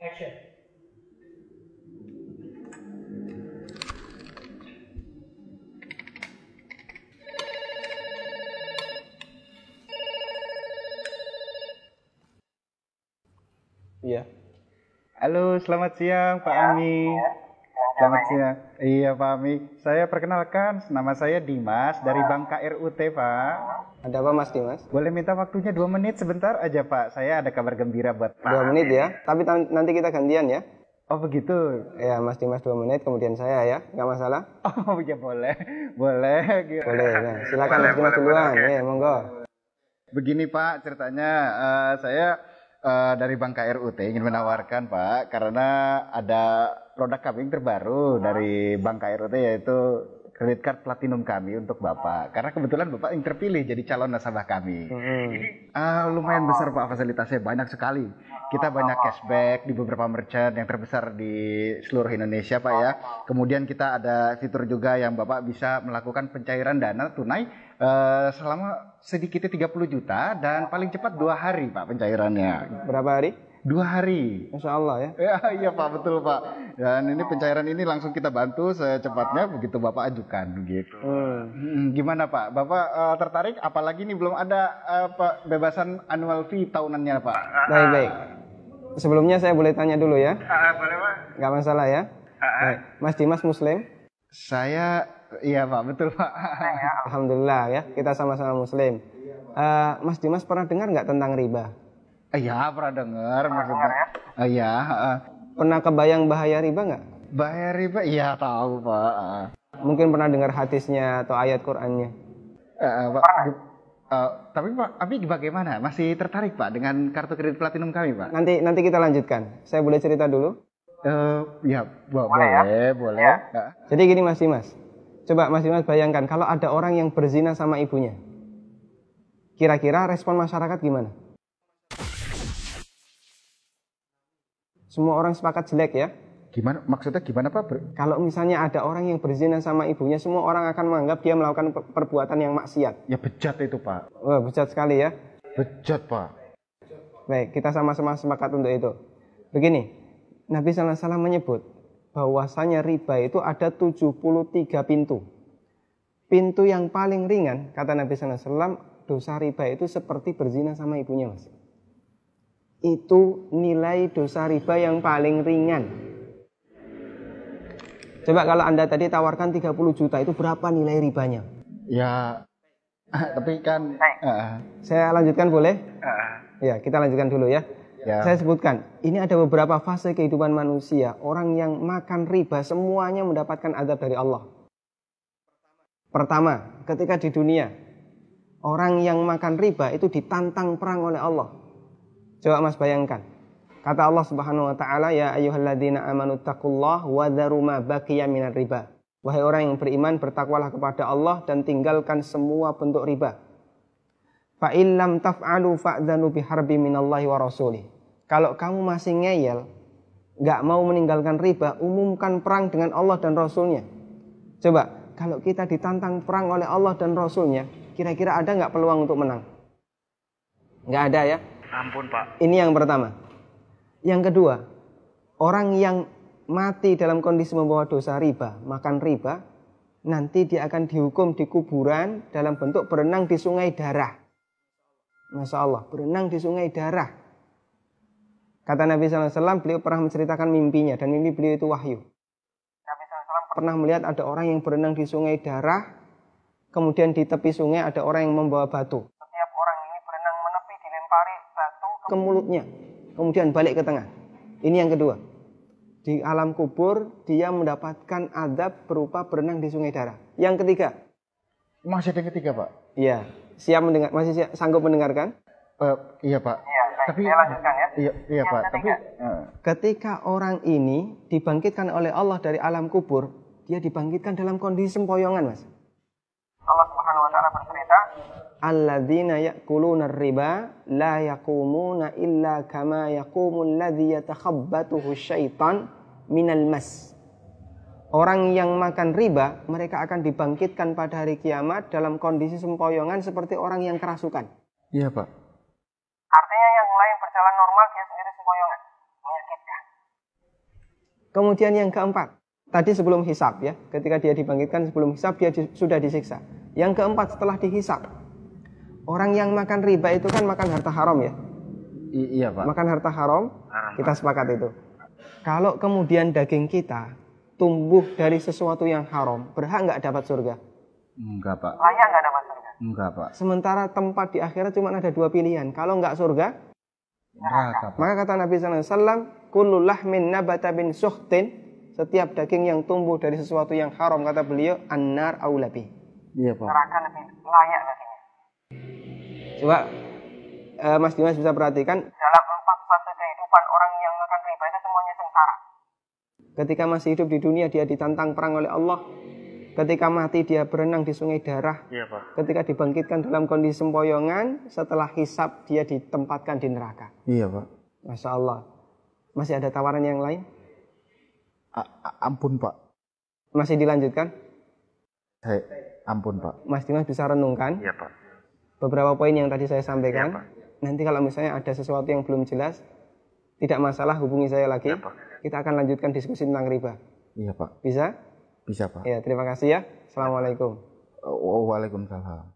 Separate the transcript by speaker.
Speaker 1: Iya. Halo, selamat siang Pak Ami. Selamat siang. Iya Pak Ami. Saya perkenalkan, nama saya Dimas dari Bank KRUT Pak.
Speaker 2: Ada apa Mas Dimas?
Speaker 1: Boleh minta waktunya 2 menit sebentar aja Pak. Saya ada kabar gembira buat Pak.
Speaker 2: 2 menit ya, tapi nanti kita gantian ya.
Speaker 1: Oh begitu?
Speaker 2: Ya Mas Dimas 2 menit, kemudian saya ya, nggak masalah?
Speaker 1: Oh ya boleh, boleh.
Speaker 2: Boleh, nah, silakan Mas Dimas duluan, ya monggo.
Speaker 1: Begini Pak, ceritanya saya dari Bank KRUT ingin menawarkan Pak, karena ada produk kami yang terbaru dari Bank KRUT, yaitu credit card platinum kami untuk Bapak. Karena kebetulan Bapak yang terpilih jadi calon nasabah kami. Lumayan besar Pak, fasilitasnya banyak sekali. Kita banyak cashback di beberapa merchant yang terbesar di seluruh Indonesia Pak ya. Kemudian kita ada fitur juga yang Bapak bisa melakukan pencairan dana tunai selama sedikitnya 30 juta dan paling cepat 2 hari Pak pencairannya.
Speaker 2: Berapa hari?
Speaker 1: 2 hari.
Speaker 2: Masya Allah ya.
Speaker 1: Ya, iya Pak, betul Pak. Dan ini pencairan ini langsung kita bantu secepatnya begitu Bapak ajukan gitu. Gimana Pak? Bapak tertarik? Apalagi ini belum ada bebasan annual fee tahunannya Pak.
Speaker 2: Baik. Sebelumnya saya boleh tanya dulu ya?
Speaker 1: Boleh Pak.
Speaker 2: Nggak masalah ya? Baik. Mas Dimas Muslim?
Speaker 1: Saya, iya Pak, betul Pak.
Speaker 2: Alhamdulillah ya, kita sama-sama Muslim. Mas Dimas pernah dengar nggak tentang riba?
Speaker 1: Iya, pernah dengar maksudnya. Iya.
Speaker 2: Pernah kebayang bahaya riba nggak?
Speaker 1: Bahaya riba? Iya tahu Pak.
Speaker 2: Mungkin pernah dengar hadisnya atau ayat Qur'annya?
Speaker 1: Pak, tapi Pak, Abi bagaimana? Masih tertarik Pak dengan kartu kredit platinum kami Pak?
Speaker 2: Nanti kita lanjutkan. Saya boleh cerita dulu?
Speaker 1: Ya, boleh. Ya.
Speaker 2: Jadi gini Mas Dimas. Coba Mas Dimas bayangkan kalau ada orang yang berzina sama ibunya. Kira-kira respon masyarakat gimana? Semua orang sepakat jelek ya.
Speaker 1: Gimana? Maksudnya gimana Pak?
Speaker 2: Kalau misalnya ada orang yang berzina sama ibunya, semua orang akan menganggap dia melakukan perbuatan yang maksiat.
Speaker 1: Ya bejat itu Pak.
Speaker 2: Wah, bejat sekali ya.
Speaker 1: Bejat Pak.
Speaker 2: Baik, kita sama-sama sepakat untuk itu. Begini, Nabi SAW menyebut bahwasanya riba itu ada 73 pintu. Pintu yang paling ringan, kata Nabi SAW, dosa riba itu seperti berzina sama ibunya Mas. Itu nilai dosa riba yang paling ringan. Coba kalau Anda tadi tawarkan 30 juta, itu berapa nilai ribanya?
Speaker 1: Ya, tapi kan...
Speaker 2: Saya lanjutkan boleh? Ya, kita lanjutkan dulu ya. Saya sebutkan, ini ada beberapa fase kehidupan manusia. Orang yang makan riba semuanya mendapatkan azab dari Allah. Pertama, ketika di dunia, orang yang makan riba itu ditantang perang oleh Allah. Coba Mas bayangkan. Kata Allah Subhanahu wa taala, ya ayyuhalladzina amanu taqullaha wa dharu ma baqiya minar riba. Wahai orang yang beriman, bertakwalah kepada Allah dan tinggalkan semua bentuk riba. Fa in lam taf'alu fa'dzanu biharbi minallahi wa rasulih. Kalau kamu masih ngeyel, enggak mau meninggalkan riba, umumkan perang dengan Allah dan Rasulnya. Coba, kalau kita ditantang perang oleh Allah dan Rasulnya, kira-kira ada enggak peluang untuk menang? Enggak ada ya?
Speaker 1: Ampun Pak.
Speaker 2: Ini yang pertama. Yang kedua, orang yang mati dalam kondisi membawa dosa riba, makan riba, nanti dia akan dihukum di kuburan dalam bentuk berenang di sungai darah. Masya Allah, berenang di sungai darah. Kata Nabi SAW, beliau pernah menceritakan mimpinya, dan mimpi beliau itu wahyu. Nabi SAW pernah melihat ada orang yang berenang di sungai darah, kemudian di tepi sungai ada orang yang membawa batu. Setiap orang ini berenang menepi dilempari batu ke mulutnya, kemudian balik ke tengah. Ini yang kedua. Di alam kubur dia mendapatkan azab berupa berenang di sungai darah. Yang ketiga.
Speaker 1: Masih ada yang ketiga Pak?
Speaker 2: Iya. Siap mendengar? Masih sanggup mendengarkan?
Speaker 1: Iya Pak.
Speaker 2: Iya,
Speaker 1: tapi
Speaker 2: saya lanjutkan ya.
Speaker 1: Iya Pak. Tapi
Speaker 2: ketika orang ini dibangkitkan oleh Allah dari alam kubur, dia dibangkitkan dalam kondisi sempoyongan Mas. Allah Subhanahu wa taala bercerita, alladzina ya'kuluna riba la yaqumuna illa kama yaqumul ladzi yatakhabbathu syaitan minal mas. Orang yang makan riba, mereka akan dibangkitkan pada hari kiamat dalam kondisi sempoyongan seperti orang yang kerasukan.
Speaker 1: Iya Pak.
Speaker 2: Artinya yang lain berjalan normal, dia sendiri sempoyongan. Menyakitkan. Kemudian yang keempat, tadi sebelum hisab ya, ketika dia dibangkitkan sebelum hisab dia sudah disiksa. Yang keempat setelah dihisab, orang yang makan riba itu kan makan harta haram ya.
Speaker 1: Iya Pak.
Speaker 2: Makan harta haram, kita sepakat itu. Kalau kemudian daging kita tumbuh dari sesuatu yang haram, berhak nggak dapat surga?
Speaker 1: Enggak Pak.
Speaker 2: Layak nggak dapat surga?
Speaker 1: Enggak Pak.
Speaker 2: Sementara tempat di akhirat cuma ada dua pilihan. Kalau nggak surga,
Speaker 1: Neraka Pak.
Speaker 2: maka kata Nabi SAW, kullu lahmin nabata bin suhtin, setiap daging yang tumbuh dari sesuatu yang haram, kata beliau, annar aulabi.
Speaker 1: Iya Pak.
Speaker 2: Neraka lebih layak baginya. Coba Mas Dimas bisa perhatikan, dalam 4 fase kehidupan orang yang makan riba itu semuanya sengsara. Ketika masih hidup di dunia dia ditantang perang oleh Allah. Ketika mati dia berenang di sungai darah.
Speaker 1: Iya Pak.
Speaker 2: Ketika dibangkitkan dalam kondisi sempoyongan, setelah hisab dia ditempatkan di neraka.
Speaker 1: Iya Pak.
Speaker 2: Masya Allah. Masih ada tawaran yang lain?
Speaker 1: Ampun Pak.
Speaker 2: Masih dilanjutkan?
Speaker 1: Ampun Pak.
Speaker 2: Mas Dimas bisa renungkan
Speaker 1: Iya Pak.
Speaker 2: beberapa poin yang tadi saya sampaikan.
Speaker 1: Iya, Pak.
Speaker 2: Nanti kalau misalnya ada sesuatu yang belum jelas, tidak masalah, hubungi saya lagi.
Speaker 1: Iya, Pak.
Speaker 2: Kita akan lanjutkan diskusi tentang riba.
Speaker 1: Iya Pak.
Speaker 2: Bisa?
Speaker 1: Bisa Pak.
Speaker 2: Ya, terima kasih ya. Assalamualaikum.
Speaker 1: Waalaikumsalam.